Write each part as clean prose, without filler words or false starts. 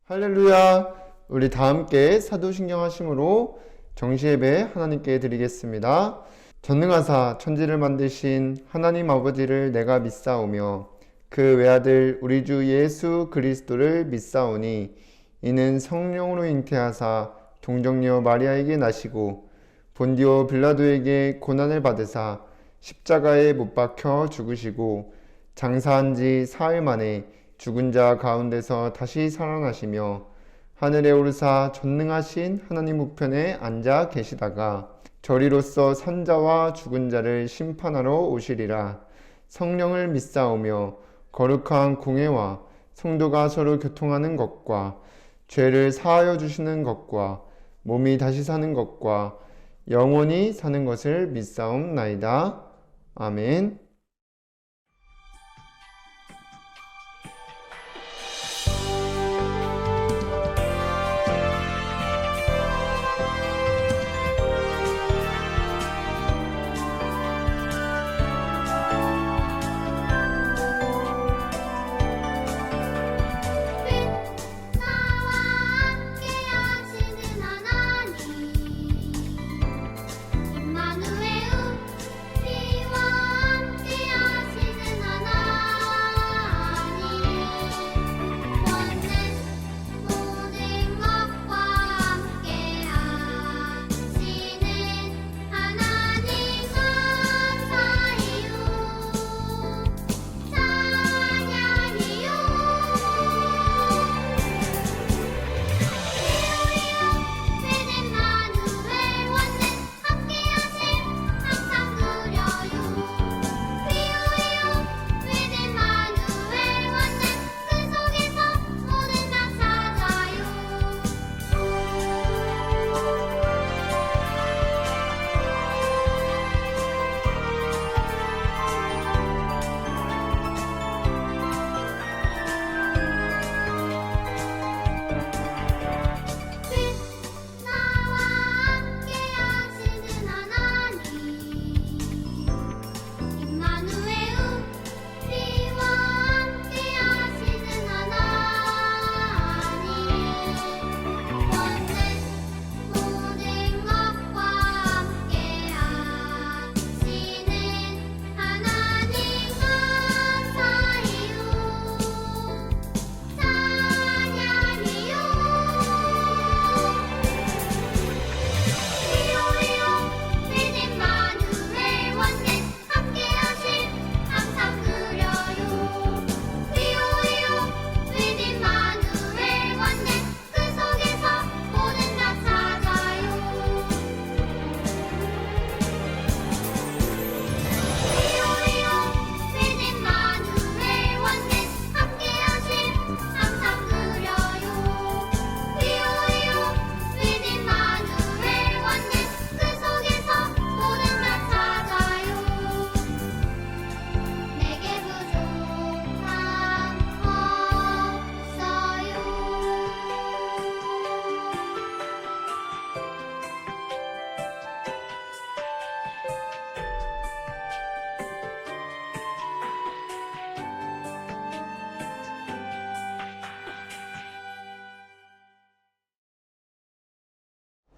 할렐루야! 우리 다 함께 사도신경 하심으로 정시예배 하나님께 드리겠습니다. 전능하사 천지를 만드신 하나님 아버지를 내가 믿사오며 그 외아들 우리 주 예수 그리스도를 믿사오니 이는 성령으로 잉태하사 동정녀 마리아에게 나시고 본디오 빌라도에게 고난을 받으사 십자가에 못 박혀 죽으시고 장사한 지 사흘 만에 죽은 자 가운데서 다시 살아나시며 하늘에 오르사 전능하신 하나님 우편에 앉아 계시다가 저리로서 산자와 죽은 자를 심판하러 오시리라. 성령을 믿사오며 거룩한 공회와 성도가 서로 교통하는 것과 죄를 사하여 주시는 것과 몸이 다시 사는 것과 영원히 사는 것을 믿사옵나이다. 아멘.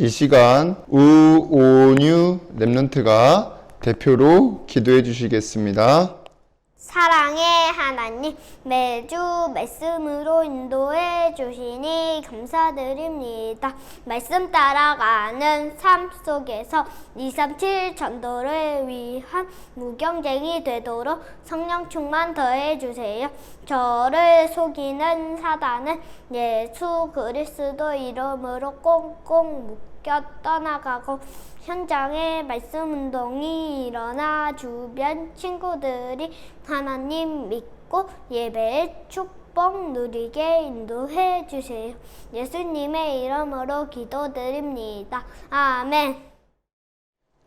이 시간 우오뉴 렘넌트가 대표로 기도해 주시겠습니다. 사랑의 하나님, 매주 말씀으로 인도해 주시니 감사드립니다. 말씀 따라가는 삶 속에서 237 전도를 위한 무경쟁이 되도록 성령 충만 더해 주세요. 저를 속이는 사단은 예수 그리스도 이름으로 꽁꽁 묶여 떠나가고 현장에 말씀 운동이 일어나 주변 친구들이 하나님 믿고 예배의 축복 누리게 인도해 주세요. 예수님의 이름으로 기도드립니다. 아멘.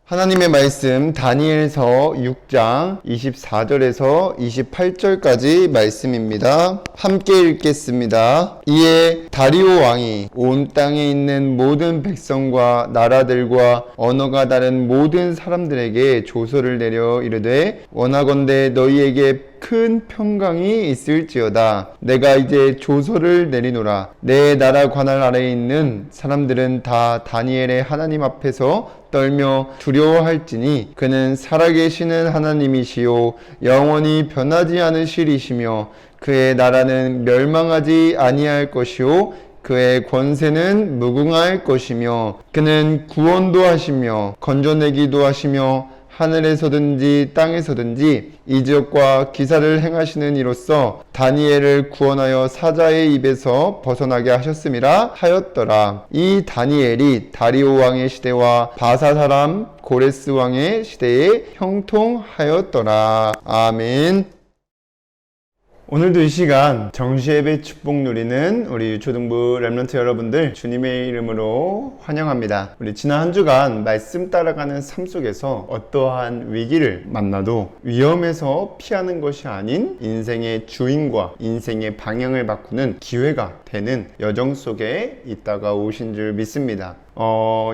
하나님의 말씀 다니엘서 6장 24절에서 28절까지 말씀입니다. 함께 읽겠습니다. 이에 다리오 왕이 온 땅에 있는 모든 백성과 나라들과 언어가 다른 모든 사람들에게 조서를 내려 이르되 원하건대 너희에게 큰 평강이 있을지어다. 내가 이제 조서를 내리노라. 내 나라 관할 아래에 있는 사람들은 다 다니엘의 하나님 앞에서 떨며 두려워할지니 그는 살아계시는 하나님이시요 영원히 변하지 않으시리시며 그의 나라는 멸망하지 아니할 것이요 그의 권세는 무궁할 것이며 그는 구원도 하시며 건져내기도 하시며 하늘에서든지 땅에서든지 이적과 기사를 행하시는 이로써 다니엘을 구원하여 사자의 입에서 벗어나게 하셨음이라 하였더라. 이 다니엘이 다리오 왕의 시대와 바사 사람 고레스 왕의 시대에 형통하였더라. 아멘. 오늘도 이 시간 정시예배 축복 누리는 우리 유초등부 렘넌트 여러분들 주님의 이름으로 환영합니다. 우리 지난 한 주간 말씀 따라가는 삶 속에서 어떠한 위기를 만나도 위험에서 피하는 것이 아닌 인생의 주인과 인생의 방향을 바꾸는 기회가 되는 여정 속에 있다가 오신 줄 믿습니다.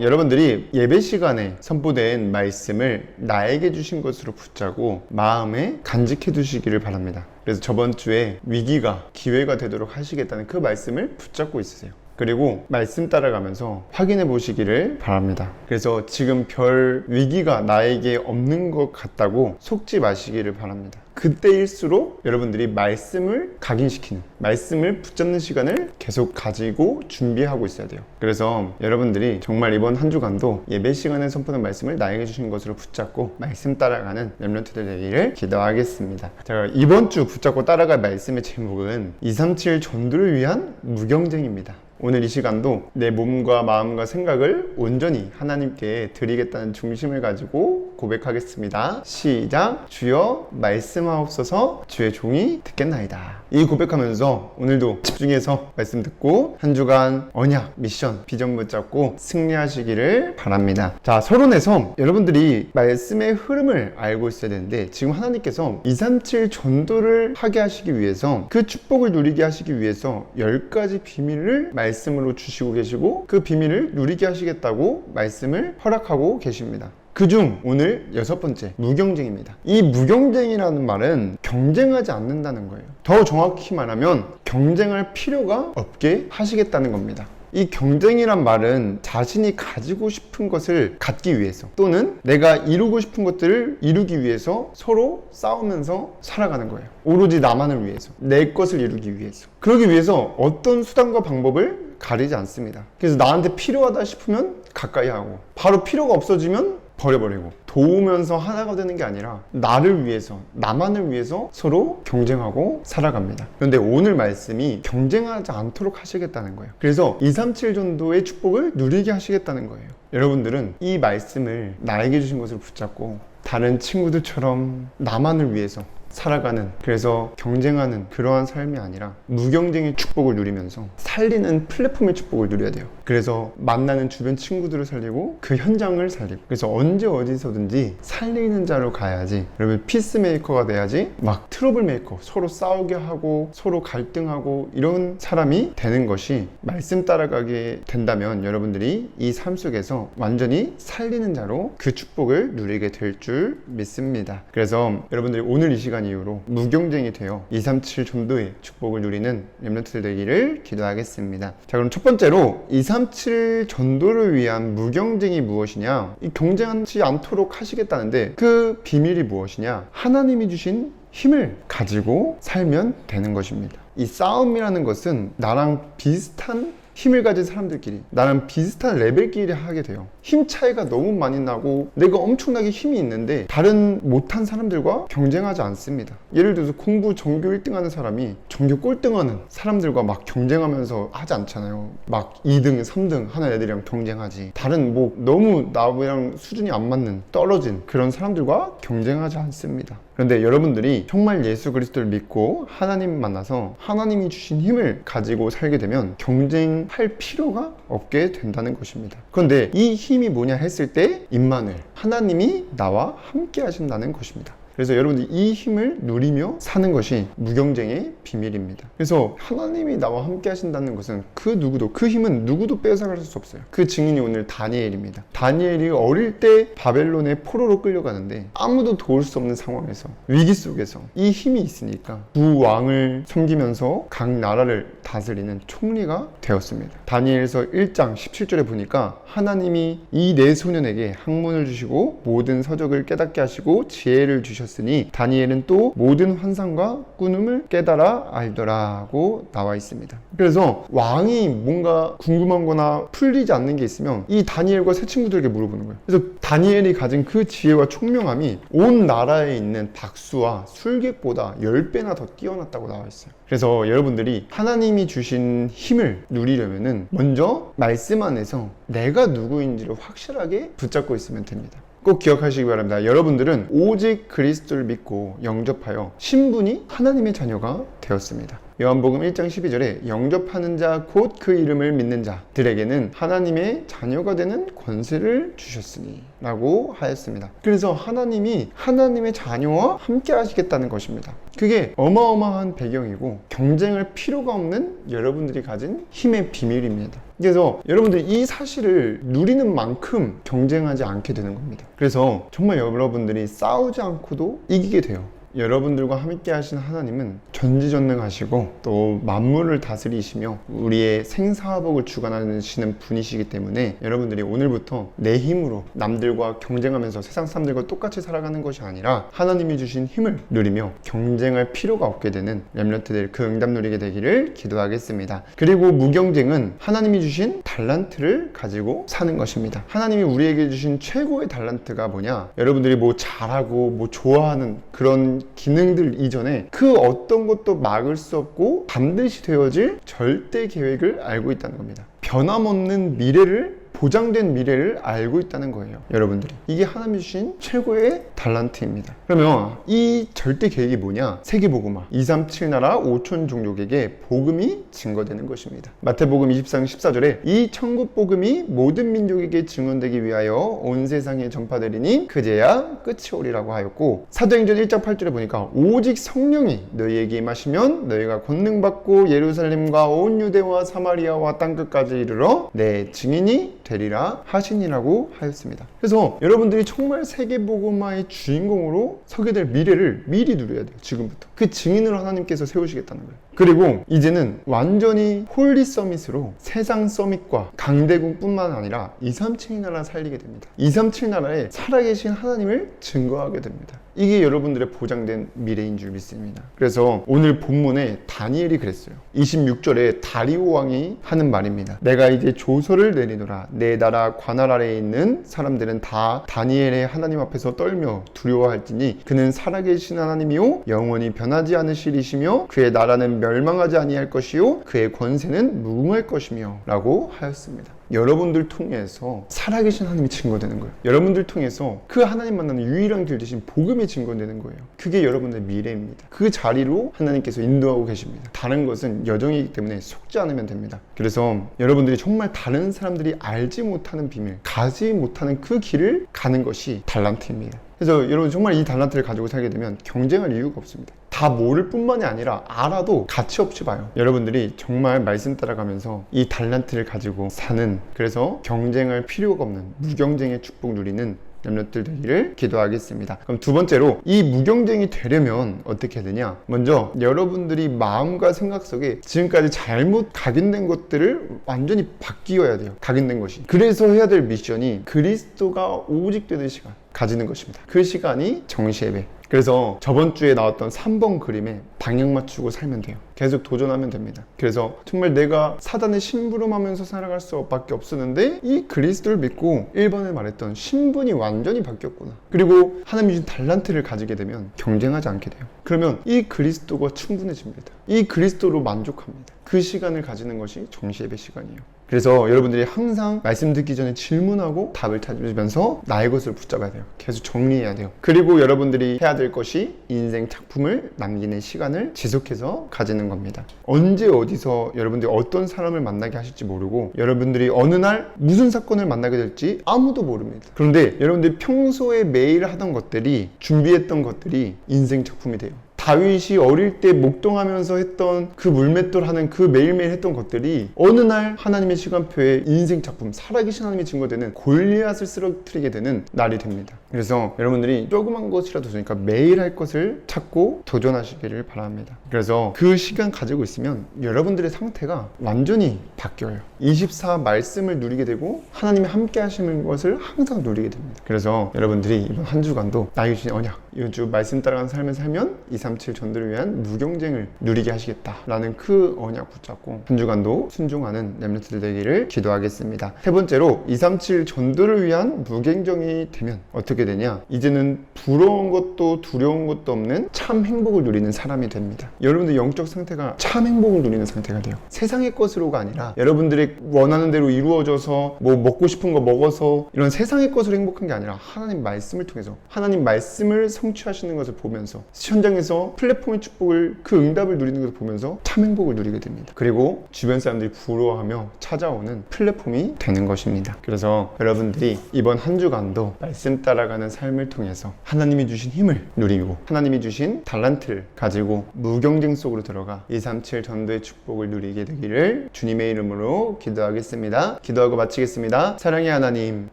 여러분들이 예배 시간에 선포된 말씀을 나에게 주신 것으로 붙잡고 마음에 간직해 두시기를 바랍니다. 그래서 저번 주에 위기가 기회가 되도록 하시겠다는 그 말씀을 붙잡고 있으세요. 그리고 말씀 따라가면서 확인해 보시기를 바랍니다. 그래서 지금 별 위기가 나에게 없는 것 같다고 속지 마시기를 바랍니다. 그때일수록 여러분들이 말씀을 각인시키는, 말씀을 붙잡는 시간을 계속 가지고 준비하고 있어야 돼요. 그래서 여러분들이 정말 이번 한 주간도 예배 시간에 선포된 말씀을 나에게 주신 것으로 붙잡고 말씀 따라가는 렘넌트들 되기를 기도하겠습니다. 제가 이번 주 붙잡고 따라갈 말씀의 제목은 237 전도를 위한 무경쟁입니다. 오늘 이 시간도 내 몸과 마음과 생각을 온전히 하나님께 드리겠다는 중심을 가지고 고백하겠습니다. 시작! 주여 말씀하옵소서 주의 종이 듣겠나이다. 이 고백하면서 오늘도 집중해서 말씀 듣고 한 주간 언약, 미션, 비전 붙잡고 승리하시기를 바랍니다. 자, 서론에서 여러분들이 말씀의 흐름을 알고 있어야 되는데 지금 하나님께서 237 전도를 하게 하시기 위해서 그 축복을 누리게 하시기 위해서 10가지 비밀을 말씀으로 주시고 계시고 그 비밀을 누리게 하시겠다고 말씀을 허락하고 계십니다. 그중 오늘 6번째 무경쟁입니다. 이 무경쟁이라는 말은 경쟁하지 않는다는 거예요. 더 정확히 말하면 경쟁할 필요가 없게 하시겠다는 겁니다. 이 경쟁이란 말은 자신이 가지고 싶은 것을 갖기 위해서 또는 내가 이루고 싶은 것들을 이루기 위해서 서로 싸우면서 살아가는 거예요. 오로지 나만을 위해서, 내 것을 이루기 위해서. 그러기 위해서 어떤 수단과 방법을 가리지 않습니다. 그래서 나한테 필요하다 싶으면 가까이 하고 바로 필요가 없어지면 버려버리고 도우면서 하나가 되는 게 아니라 나를 위해서, 나만을 위해서 서로 경쟁하고 살아갑니다. 그런데 오늘 말씀이 경쟁하지 않도록 하시겠다는 거예요. 그래서 237 전도의 축복을 누리게 하시겠다는 거예요. 여러분들은 이 말씀을 나에게 주신 것을 붙잡고 다른 친구들처럼 나만을 위해서 살아가는, 그래서 경쟁하는 그러한 삶이 아니라 무경쟁의 축복을 누리면서 살리는 플랫폼의 축복을 누려야 돼요. 그래서 만나는 주변 친구들을 살리고 그 현장을 살리고, 그래서 언제 어디서든지 살리는 자로 가야지. 여러분, 피스메이커가 돼야지 막 트러블 메이커, 서로 싸우게 하고 서로 갈등하고 이런 사람이 되는 것이, 말씀 따라가게 된다면 여러분들이 이 삶 속에서 완전히 살리는 자로 그 축복을 누리게 될 줄 믿습니다. 그래서 여러분들이 오늘 이 시간 이후로 무경쟁이 되어 237 전도의 축복을 누리는 렘넌트들 되기를 기도하겠습니다. 자, 그럼 첫 번째로 237 전도를 위한 무경쟁이 무엇이냐? 이 경쟁하지 않도록 하시겠다는데 그 비밀이 무엇이냐? 하나님이 주신 힘을 가지고 살면 되는 것입니다. 이 싸움이라는 것은 나랑 비슷한 힘을 가진 사람들끼리, 나랑 비슷한 레벨끼리 하게 돼요. 힘 차이가 너무 많이 나고 내가 엄청나게 힘이 있는데 다른 못한 사람들과 경쟁하지 않습니다. 예를 들어서 공부 전교 1등 하는 사람이 전교 꼴등 하는 사람들과 막 경쟁하면서 하지 않잖아요. 막 2등, 3등 하는 애들이랑 경쟁하지. 다른 뭐 너무 나랑 수준이 안 맞는, 떨어진 그런 사람들과 경쟁하지 않습니다. 그런데 여러분들이 정말 예수 그리스도를 믿고 하나님 만나서 하나님이 주신 힘을 가지고 살게 되면 경쟁 경쟁할 필요가 없게 된다는 것입니다. 그런데 이 힘이 뭐냐 했을 때 임마누엘, 하나님이 나와 함께 하신다는 것입니다. 그래서 여러분들 이 힘을 누리며 사는 것이 무경쟁의 비밀입니다. 그래서 하나님이 나와 함께 하신다는 것은 그 힘은 누구도 뺏어갈 수 없어요. 그 증인이 오늘 다니엘입니다. 다니엘이 어릴 때 바벨론의 포로로 끌려가는데 아무도 도울 수 없는 상황에서, 위기 속에서 이 힘이 있으니까 두 왕을 섬기면서 각 나라를 다스리는 총리가 되었습니다. 다니엘서 1장 17절에 보니까 하나님이 이 네 소년에게 학문을 주시고 모든 서적을 깨닫게 하시고 지혜를 주셨으니 다니엘은 또 모든 환상과 꾸눔을 깨달아 알더라고 나와 있습니다. 그래서 왕이 뭔가 궁금한 거나 풀리지 않는 게 있으면 이 다니엘과 세 친구들에게 물어보는 거예요. 그래서 다니엘이 가진 그 지혜와 총명함이 온 나라에 있는 박수와 술객보다 10배나 더 뛰어났다고 나와 있어요. 그래서 여러분들이 하나님이 주신 힘을 누리려면은 먼저 말씀 안에서 내가 누구인지를 확실하게 붙잡고 있으면 됩니다. 꼭 기억하시기 바랍니다. 여러분들은 오직 그리스도를 믿고 영접하여 신분이 하나님의 자녀가 되었습니다. 요한복음 1장 12절에 영접하는 자 곧 그 이름을 믿는 자들에게는 하나님의 자녀가 되는 권세를 주셨으니 라고 하였습니다. 그래서 하나님이 하나님의 자녀와 함께 하시겠다는 것입니다. 그게 어마어마한 배경이고 경쟁할 필요가 없는 여러분들이 가진 힘의 비밀입니다. 그래서 여러분들이 이 사실을 누리는 만큼 경쟁하지 않게 되는 겁니다. 그래서 정말 여러분들이 싸우지 않고도 이기게 돼요. 여러분들과 함께 하신 하나님은 전지전능하시고 또 만물을 다스리시며 우리의 생사화복을 주관하시는 분이시기 때문에 여러분들이 오늘부터 내 힘으로 남들과 경쟁하면서 세상 사람들과 똑같이 살아가는 것이 아니라 하나님이 주신 힘을 누리며 경쟁할 필요가 없게 되는 렘넌트들 그 응답 누리게 되기를 기도하겠습니다. 그리고 무경쟁은 하나님이 주신 달란트를 가지고 사는 것입니다. 하나님이 우리에게 주신 최고의 달란트가 뭐냐? 여러분들이 뭐 잘하고 뭐 좋아하는 그런 기능들 이전에 그 어떤 것도 막을 수 없고 반드시 되어질 절대 계획을 알고 있다는 겁니다. 변함없는 미래를, 보장된 미래를 알고 있다는 거예요. 여러분들이 이게 하나님이 주신 최고의 달란트입니다. 그러면 이 절대 계획이 뭐냐? 세계복음화 237나라 5천 종족에게 복음이 증거되는 것입니다. 마태복음 24장 14절에 이 천국 복음이 모든 민족에게 증언되기 위하여 온 세상에 전파되리니 그제야 끝이 오리라고 하였고, 사도행전 1장 8절에 보니까 오직 성령이 너희에게 임하시면 너희가 권능받고 예루살렘과 온 유대와 사마리아와 땅끝까지 이르러 내 증인이 되리라 하시니라고 하였습니다. 그래서 여러분들이 정말 세계복음화의 주인공으로 서게 될 미래를 미리 누려야 돼요. 지금부터. 그 증인을 하나님께서 세우시겠다는 거예요. 그리고 이제는 완전히 홀리 서밋으로 세상 서밋과 강대국뿐만 아니라 237 나라 살리게 됩니다. 237 나라에 살아계신 하나님을 증거하게 됩니다. 이게 여러분들의 보장된 미래인 줄 믿습니다. 그래서 오늘 본문에 다니엘이 그랬어요. 26절에 다리오 왕이 하는 말입니다. 내가 이제 조서를 내리노라. 내 나라 관할 아래에 있는 사람들은 다 다니엘의 하나님 앞에서 떨며 두려워할지니 그는 살아계신 하나님이요 영원히 변하지 않으시리시며 그의 나라는 멸망하지 아니할 것이요 그의 권세는 무궁할 것이며 라고 하였습니다. 여러분들 통해서 살아계신 하나님이 증거되는 거예요. 여러분들 통해서 그 하나님 만나는 유일한 길 대신 복음이 증거되는 거예요. 그게 여러분의 미래입니다. 그 자리로 하나님께서 인도하고 계십니다. 다른 것은 여정이기 때문에 속지 않으면 됩니다. 그래서 여러분들이 정말 다른 사람들이 알지 못하는 비밀, 가지 못하는 그 길을 가는 것이 달란트입니다. 그래서 여러분 정말 이 달란트를 가지고 살게 되면 경쟁할 이유가 없습니다. 다 모를 뿐만이 아니라 알아도 가치 없이 봐요. 여러분들이 정말 말씀 따라가면서 이 달란트를 가지고 사는, 그래서 경쟁할 필요가 없는 무경쟁의 축복 누리는 렘넌트들 되기를 기도하겠습니다. 그럼 두 번째로 이 무경쟁이 되려면 어떻게 해야 되냐? 먼저 여러분들이 마음과 생각 속에 지금까지 잘못 각인된 것들을 완전히 바뀌어야 돼요. 각인된 것이. 그래서 해야 될 미션이 그리스도가 오직 되는 시간 가지는 것입니다. 그 시간이 정시 예배. 그래서 저번 주에 나왔던 3번 그림에 방향 맞추고 살면 돼요. 계속 도전하면 됩니다. 그래서 정말 내가 사단의 심부름하면서 살아갈 수밖에 없었는데 이 그리스도를 믿고 1번에 말했던 신분이 완전히 바뀌었구나. 그리고 하나님이 주신 달란트를 가지게 되면 경쟁하지 않게 돼요. 그러면 이 그리스도가 충분해집니다. 이 그리스도로 만족합니다. 그 시간을 가지는 것이 정시 예배 시간이에요. 그래서 여러분들이 항상 말씀 듣기 전에 질문하고 답을 찾으면서 나의 것을 붙잡아야 돼요. 계속 정리해야 돼요. 그리고 여러분들이 해야 될 것이 인생 작품을 남기는 시간을 지속해서 가지는 겁니다. 언제 어디서 여러분들이 어떤 사람을 만나게 하실지 모르고 여러분들이 어느 날 무슨 사건을 만나게 될지 아무도 모릅니다. 그런데 여러분들이 평소에 매일 하던 것들이, 준비했던 것들이 인생 작품이 돼요. 다윗이 어릴 때 목동하면서 했던 그 물맷돌 하는 그 매일매일 했던 것들이 어느 날 하나님의 시간표에 인생 작품, 살아계신 하나님이 증거되는 골리앗을 쓰러뜨리게 되는 날이 됩니다. 그래서 여러분들이 조그만 것이라도 좋으니까 매일 할 것을 찾고 도전하시기를 바랍니다. 그래서 그 시간 가지고 있으면 여러분들의 상태가 완전히 바뀌어요. 24 말씀을 누리게 되고 하나님이 함께 하시는 것을 항상 누리게 됩니다. 그래서 여러분들이 이번 한 주간도 나에게 주신 언약, 이 주 말씀 따라가는 삶을 살면 237 전도를 위한 무경쟁을 누리게 하시겠다라는 그 언약 붙잡고 한 주간도 순종하는 렘넌트들 되기를 기도하겠습니다. 세 번째로 237 전도를 위한 무경쟁이 되면 어떻게 되냐? 이제는 부러운 것도 두려운 것도 없는 참 행복을 누리는 사람이 됩니다. 여러분들 영적 상태가 참 행복을 누리는 상태가 돼요. 세상의 것으로가 아니라 여러분들이 원하는 대로 이루어져서 뭐 먹고 싶은 거 먹어서 이런 세상의 것으로 행복한 게 아니라 하나님 말씀을 통해서 하나님 말씀을 성취하시는 것을 보면서 현장에서 플랫폼의 축복을, 그 응답을 누리는 것을 보면서 참 행복을 누리게 됩니다. 그리고 주변 사람들이 부러워하며 찾아오는 플랫폼이 되는 것입니다. 그래서 여러분들이 이번 한 주간도 말씀 따라가는 삶을 통해서 하나님이 주신 힘을 누리고 하나님이 주신 달란트를 가지고 무경쟁 속으로 들어가 237 전도의 축복을 누리게 되기를 주님의 이름으로 기도하겠습니다. 기도하고 마치겠습니다. 사랑의 하나님,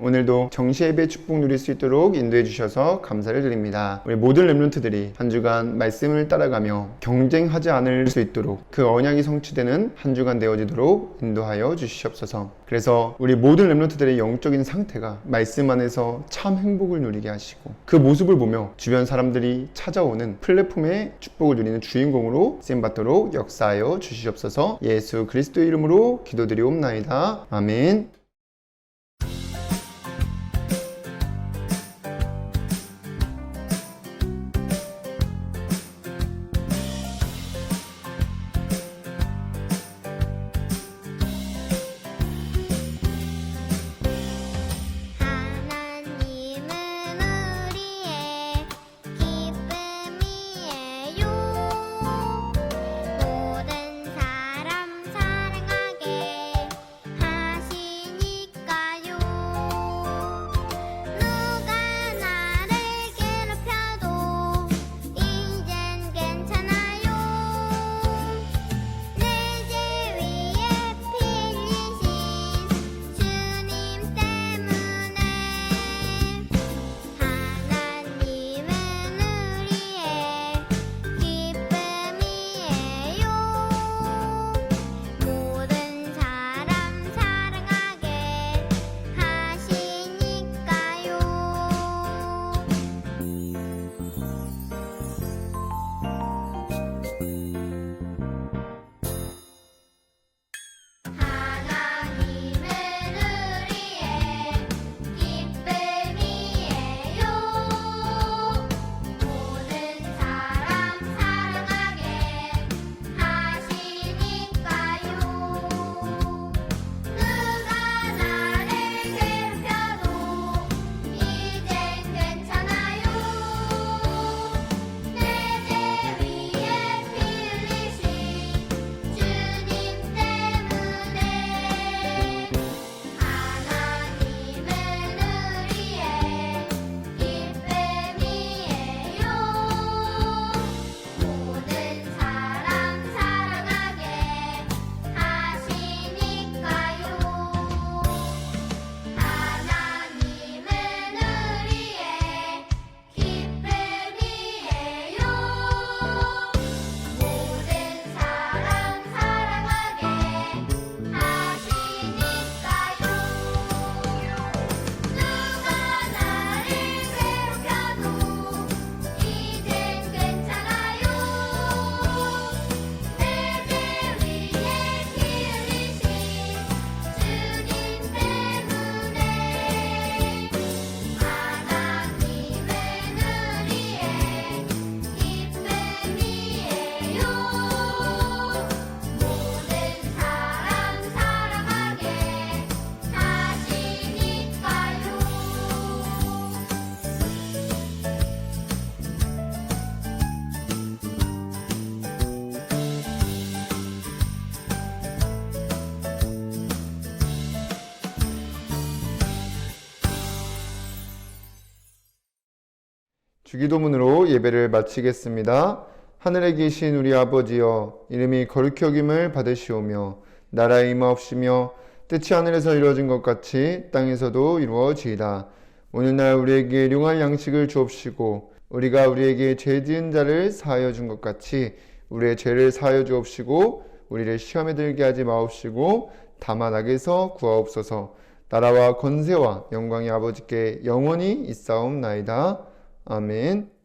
오늘도 정시예배 축복 누릴 수 있도록 인도해 주셔서 감사를 드립니다. 우리 모든 렘넌트들이 한 주간 말씀을 따라가며 경쟁하지 않을 수 있도록 그 언약이 성취되는 한 주간 되어지도록 인도하여 주시옵소서. 그래서 우리 모든 렘넌트들의 영적인 상태가 말씀 안에서 참 행복을 누리게 하시고 그 모습을 보며 주변 사람들이 찾아오는 플랫폼의 축복을 누리는 주인공으로 쓰임받도록 역사하여 주시옵소서. 예수 그리스도의 이름으로 기도드리옵나이다. 아멘. 모든 사람 사랑하게 하시니 주기도문으로 예배를 마치겠습니다. 하늘에 계신 우리 아버지여, 이름이 거룩히 여김을 받으시오며 나라의 임하옵시며 뜻이 하늘에서 이루어진 것 같이 땅에서도 이루어지이다. 오늘날 우리에게 일용할 양식을 주옵시고 우리가 우리에게 죄 지은 자를 사하여 준 것 같이 우리의 죄를 사하여 주옵시고 우리를 시험에 들게 하지 마옵시고 다만 악에서 구하옵소서. 나라와 권세와 영광이 아버지께 영원히 있사옵나이다. 아멘.